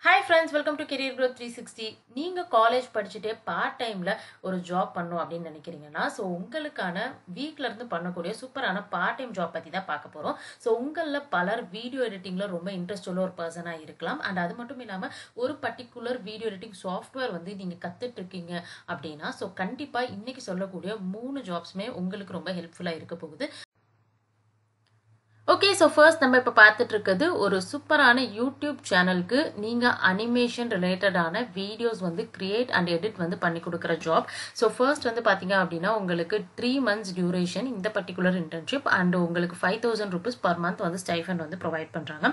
Hi friends, welcome to Career Growth 360. நீங்க college படிச்சுட்டே part டைம்ல ஒரு ஜாப் பண்ணணும் அப்படின்னு நினைக்கிறீங்கன்னா ஸோ உங்களுக்கான வீக்ல இருந்து பண்ணக்கூடிய சூப்பரான பார்ட் டைம் ஜாப் பத்தி தான் பார்க்க போறோம். ஸோ உங்கள பலர் வீடியோ எடிட்டிங்ல ரொம்ப இன்ட்ரெஸ்ட் உள்ள ஒரு பர்சனா இருக்கலாம். அண்ட் அது மட்டும் இல்லாம ஒரு பர்டிகுலர் வீடியோ எடிட்டிங் சாஃப்ட்வேர் வந்து நீங்க கத்துட்டு இருக்கீங்க அப்படின்னா ஸோ கண்டிப்பா இன்னைக்கு சொல்லக்கூடிய 3 ஜாப்ஸ்மே உங்களுக்கு ரொம்ப ஹெல்ப்ஃபுல்லா இருக்க போகுது. ஓகே, ஸோ ஃபர்ஸ்ட் நம்ம இப்போ பார்த்துட்டு இருக்கிறது ஒரு சூப்பரான யூடியூப் சேனலுக்கு நீங்கள் அனிமேஷன் ரிலேட்டடான வீடியோஸ் வந்து கிரியேட் அண்ட் எடிட் வந்து பண்ணி கொடுக்குற ஜாப். ஸோ ஃபர்ஸ்ட் வந்து பார்த்தீங்க அப்படின்னா உங்களுக்கு 3 months டியூரேஷன் இந்த பர்டிகுலர் இன்டர்ன்ஷிப் அண்ட் உங்களுக்கு 5,000 rupees பர் மந்த் வந்து ஸ்டைஃபண்ட் வந்து ப்ரொவைட் பண்ணுறாங்க.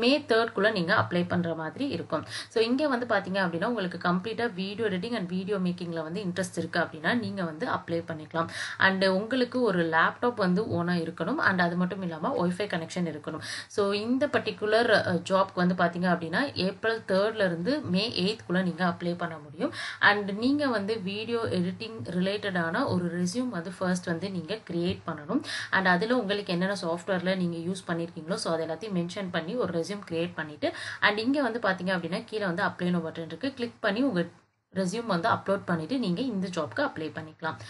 May 3rd நீங்கள் அப்ளை பண்ணுற மாதிரி இருக்கும். ஸோ இங்கே வந்து பார்த்தீங்க அப்படின்னா உங்களுக்கு கம்ப்ளீட்டாக வீடியோ எடிட்டிங் அண்ட் வீடியோ மேக்கிங்கில் வந்து இன்ட்ரெஸ்ட் இருக்குது அப்படின்னா நீங்கள் வந்து அப்ளை பண்ணிக்கலாம். அண்ட் உங்களுக்கு ஒரு லேப்டாப் வந்து ஓனாக இருக்கணும் அண்ட் அது மட்டும் இல்லாமல் ஒய்ஃபை கனெக்ஷன் இருக்கணும். ஸோ இந்த பர்டிகுலர் ஜாப்க்கு வந்து பார்த்தீங்க அப்படின்னா April 3rd இருந்து May 8th நீங்கள் அப்ளை பண்ண முடியும். அண்ட் நீங்கள் வந்து வீடியோ எடிட்டிங் ரிலேட்டடான ஒரு ரெஸ்யூம் வந்து ஃபர்ஸ்ட் வந்து நீங்கள் கிரியேட் பண்ணணும். அண்ட் அதில் உங்களுக்கு என்னென்ன சாஃப்ட்வேரில் நீங்கள் யூஸ் பண்ணியிருக்கீங்களோ ஸோ அது எல்லாத்தையும் மென்ஷன் பண்ணி ஒரு ரெஸ்யூம் கிரியேட் பண்ணிவிட்டு அண்ட் இங்கே வந்து பார்த்தீங்க அப்படின்னா கீழே வந்து அப்ளைனோ பட்டன் இருக்குது, கிளிக் பண்ணி உங்கள் ரெஸ்யூம் வந்து அப்லோட் பண்ணிவிட்டு நீங்கள் இந்த ஜாப்க்கு அப்ளை பண்ணிக்கலாம்.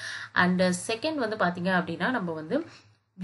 அண்ட் செகண்ட் வந்து பார்த்தீங்க அப்படின்னா நம்ம வந்து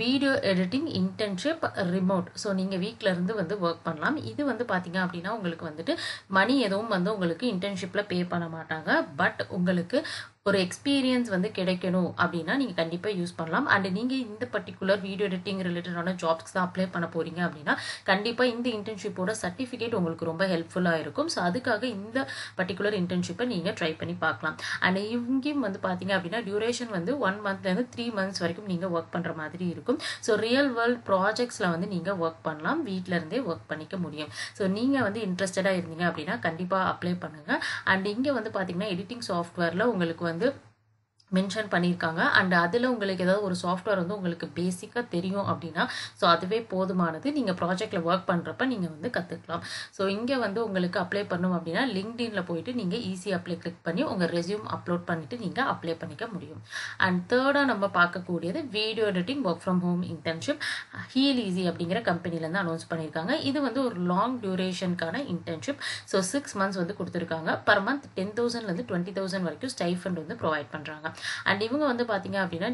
video editing internship remote. So நீங்கள் வீட்டில் இருந்து வந்து ஒர்க் பண்ணலாம். இது வந்து பார்த்தீங்க அப்படின்னா உங்களுக்கு வந்துட்டு மணி எதுவும் வந்து உங்களுக்கு இன்டர்ன்ஷிப்பில் பே பண்ண மாட்டாங்க. பட் உங்களுக்கு ஒரு எக்ஸ்பீரியன்ஸ் வந்து கிடைக்கணும் அப்படின்னா நீங்கள் கண்டிப்பாக யூஸ் பண்ணலாம். அண்ட் நீங்கள் இந்த பர்டிகுலர் வீடியோ எடிட்டிங் ரிலேட்டடான ஜாப்ஸ்க்கு தான் அப்ளை பண்ண போகிறீங்க அப்படின்னா கண்டிப்பாக இந்த இன்டர்ன்ஷிப்போட சர்டிஃபிகேட் உங்களுக்கு ரொம்ப ஹெல்ப்ஃபுல்லாக இருக்கும். ஸோ அதுக்காக இந்த பர்டிகுலர் இன்டர்ன்ஷிப்பை நீங்கள் ட்ரை பண்ணி பார்க்கலாம். அண்ட் இங்கேயும் வந்து பார்த்தீங்க அப்படின்னா டியூரேஷன் வந்து 1 monthலேருந்து 3 months வரைக்கும் நீங்கள் ஒர்க் பண்ணுற மாதிரி இருக்கும். ஸோ ரியல் வேர்ல்ட் ப்ராஜெக்ட்ஸில் வந்து நீங்கள் ஒர்க் பண்ணலாம், வீட்டில் இருந்தே ஒர்க் பண்ணிக்க முடியும். ஸோ நீங்கள் வந்து இன்ட்ரெஸ்டடாக இருந்தீங்க அப்படின்னா கண்டிப்பாக அப்ளை பண்ணுங்கள். அண்ட் இங்கே வந்து பார்த்தீங்கன்னா எடிட்டிங் சாஃப்ட்வேரில் உங்களுக்கு வந்து மென்ஷன் பண்ணியிருக்காங்க. அண்ட் அதில் உங்களுக்கு ஏதாவது ஒரு சாஃப்ட்வேர் வந்து உங்களுக்கு பேசிக்காக தெரியும் அப்படின்னா ஸோ அதுவே போதுமானது. நீங்கள் ப்ராஜெக்டில் ஒர்க் பண்ணுறப்ப நீங்கள் வந்து கற்றுக்கலாம். ஸோ இங்கே வந்து உங்களுக்கு அப்ளை பண்ணணும் அப்படின்னா லிங்க்டின்ல போயிட்டு நீங்கள் ஈஸி அப்ளை கிளிக் பண்ணி உங்கள் ரெஸ்யூம் அப்லோட் பண்ணிவிட்டு நீங்கள் அப்ளை பண்ணிக்க முடியும். அண்ட் தேர்டாக நம்ம பார்க்கக்கூடியது video editing work from home internship Heal Easy அப்படிங்கிற கம்பெனிலேருந்து அனௌன்ஸ் பண்ணியிருக்காங்க. இது வந்து ஒரு லாங் டியூரேஷனுக்கான இன்டர்ன்ஷிப். ஸோ 6 months வந்து கொடுத்துருக்காங்க. பர் மந்த் 10,000லேருந்து 20,000 வரைக்கும் ஸ்டைஃபண்ட் வந்து ப்ரொவைட் பண்ணுறாங்க. அண்ட் இவங்க வந்து பார்த்தீங்க அப்படின்னா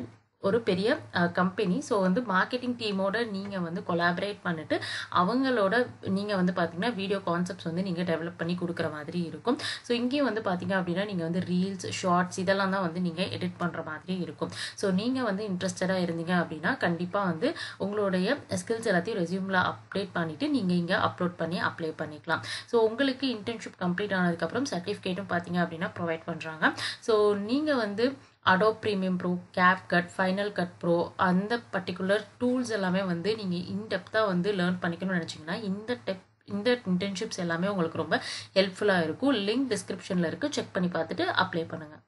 ஒரு பெரிய கம்பெனி. ஸோ வந்து மார்க்கெட்டிங் டீமோட நீங்கள் வந்து கொலாபரேட் பண்ணிட்டு அவங்களோட நீங்கள் வந்து பார்த்தீங்கன்னா வீடியோ கான்செப்ட்ஸ் வந்து நீங்கள் டெவலப் பண்ணி கொடுக்குற மாதிரி இருக்கும். ஸோ இங்கேயும் வந்து பார்த்தீங்க அப்படின்னா நீங்கள் வந்து ரீல்ஸ், ஷார்ட்ஸ் இதெல்லாம் தான் வந்து நீங்கள் எடிட் பண்ணுற மாதிரி இருக்கும். ஸோ நீங்கள் வந்து இன்ட்ரெஸ்டடாக இருந்தீங்க அப்படின்னா கண்டிப்பாக வந்து உங்களுடைய ஸ்கில்ஸ் எல்லாத்தையும் ரெஸ்யூமில் அப்டேட் பண்ணிவிட்டு நீங்கள் இங்கே அப்லோட் பண்ணி அப்ளை பண்ணிக்கலாம். ஸோ உங்களுக்கு இன்டர்ன்ஷிப் கம்ப்ளீட் ஆனதுக்கப்புறம் சர்டிஃபிகேட்டும் பார்த்தீங்க அப்படின்னா ப்ரொவைட் பண்ணுறாங்க. ஸோ நீங்கள் வந்து Adobe Premiere Pro, CapCut, Final Cut Pro அந்த பர்டிகுலர் டூல்ஸ் எல்லாமே வந்து நீங்கள் இன்டெப்த்தாக வந்து லேர்ன் பண்ணிக்கணும்னு நினச்சிங்கன்னா இந்த இன்டர்ன்ஷிப்ஸ் எல்லாமே உங்களுக்கு ரொம்ப ஹெல்ப்ஃபுல்லாக இருக்கும். லிங்க் டிஸ்கிரிப்ஷனில் இருக்குது, செக் பண்ணி பார்த்துட்டு அப்ளை பண்ணுங்கள்.